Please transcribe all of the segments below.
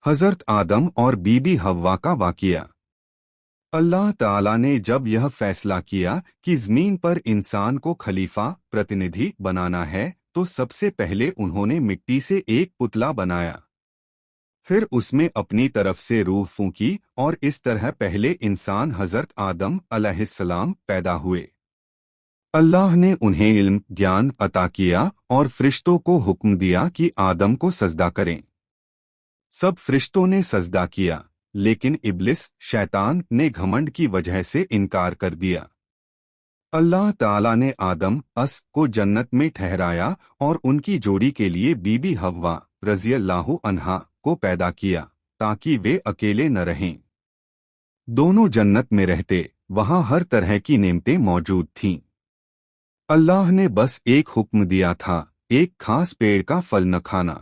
حضرت آدم اور be be حوا کا واقعہ۔ اللہ تعالیٰ نے جب یہ فیصلہ کیا کہ زمین پر انسان کو خلیفہ پرتندھی بنانا ہے تو سب سے پہلے انہوں نے مٹی سے ایک پتلا بنایا، پھر اس میں اپنی طرف سے روح پھونکی اور اس طرح پہلے انسان حضرت آدم علیہ السلام پیدا ہوئے۔ اللہ نے انہیں علم گیان عطا کیا اور فرشتوں کو حکم دیا کہ آدم کو سجدہ کریں۔ سب فرشتوں نے سجدہ کیا، لیکن ابلیس شیطان نے گھمنڈ کی وجہ سے انکار کر دیا۔ اللہ تعالیٰ نے آدم کو جنت میں ٹھہرایا اور ان کی جوڑی کے لیے بی بی حوا رضی اللہ عنہا کو پیدا کیا تاکہ وہ اکیلے نہ رہیں۔ دونوں جنت میں رہتے، وہاں ہر طرح کی نعمتیں موجود تھیں۔ اللہ نے بس ایک حکم دیا تھا، ایک خاص پیڑ کا پھل نہ کھانا۔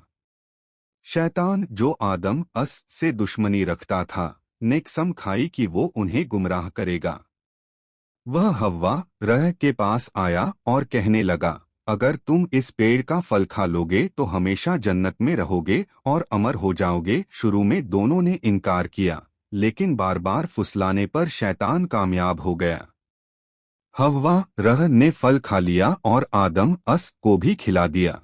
شیطان جو آدم سے دشمنی رکھتا تھا نے قسم کھائی کہ وہ انہیں گمراہ کرے گا۔ وہ حوا کے پاس آیا اور کہنے لگا، اگر تم اس پیڑ کا پھل کھا لوگے تو ہمیشہ جنت میں رہو گے اور امر ہو جاؤ گے۔ شروع میں دونوں نے انکار کیا، لیکن بار بار پھسلانے پر شیطان کامیاب ہو گیا۔ حوا نے پھل کھا لیا اور آدم کو بھی کھلا دیا۔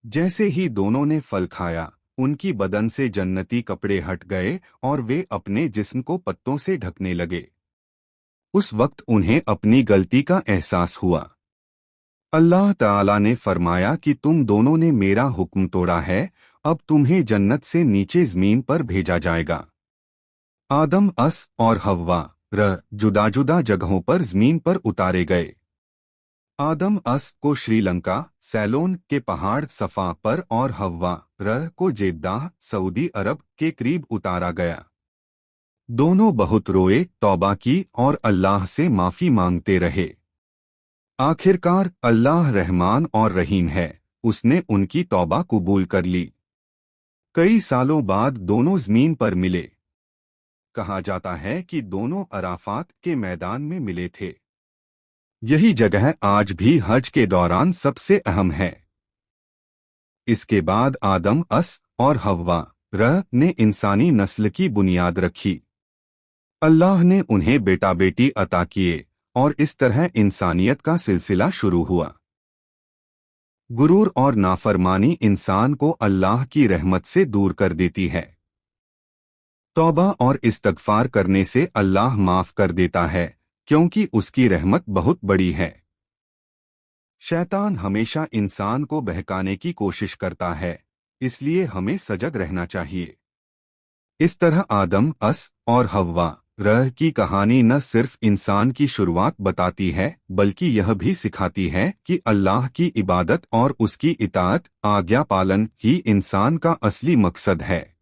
جیسے ہی دونوں نے پھل کھایا، ان کی بدن سے جنتی کپڑے ہٹ گئے اور وہ اپنے جسم کو پتوں سے ڈھکنے لگے۔ اس وقت انہیں اپنی غلطی کا احساس ہوا۔ اللہ تعالیٰ نے فرمایا کہ تم دونوں نے میرا حکم توڑا ہے، اب تمہیں جنت سے نیچے زمین پر بھیجا جائے گا۔ آدم اور حوا جدا جدا جگہوں پر زمین پر اتارے گئے۔ آدم کو شری لنکا سیلون کے پہاڑ صفا پر اور حوا کو جدہ سعودی عرب کے قریب اتارا گیا۔ دونوں بہت روئے، توبہ کی اور اللہ سے معافی مانگتے رہے۔ آخرکار اللہ رحمان اور رحیم ہے، اس نے ان کی توبہ قبول کر لی۔ کئی سالوں بعد دونوں زمین پر ملے۔ کہا جاتا ہے کہ دونوں عرفات کے میدان میں ملے تھے۔ یہی جگہ آج بھی حج کے دوران سب سے اہم ہے۔ اس کے بعد آدم اور حوا نے انسانی نسل کی بنیاد رکھی۔ اللہ نے انہیں بیٹا بیٹی عطا کیے اور اس طرح انسانیت کا سلسلہ شروع ہوا۔ غرور اور نافرمانی انسان کو اللہ کی رحمت سے دور کر دیتی ہے۔ توبہ اور استغفار کرنے سے اللہ معاف کر دیتا ہے، کیونکہ اس کی رحمت بہت بڑی ہے۔ شیطان ہمیشہ انسان کو بہکانے کی کوشش کرتا ہے، اس لیے ہمیں سجگ رہنا چاہیے۔ اس طرح آدم اور حوا کی کہانی نہ صرف انسان کی شروعات بتاتی ہے بلکہ یہ بھی سکھاتی ہے کہ اللہ کی عبادت اور اس کی اطاعت آگیا پالن ہی انسان کا اصلی مقصد ہے۔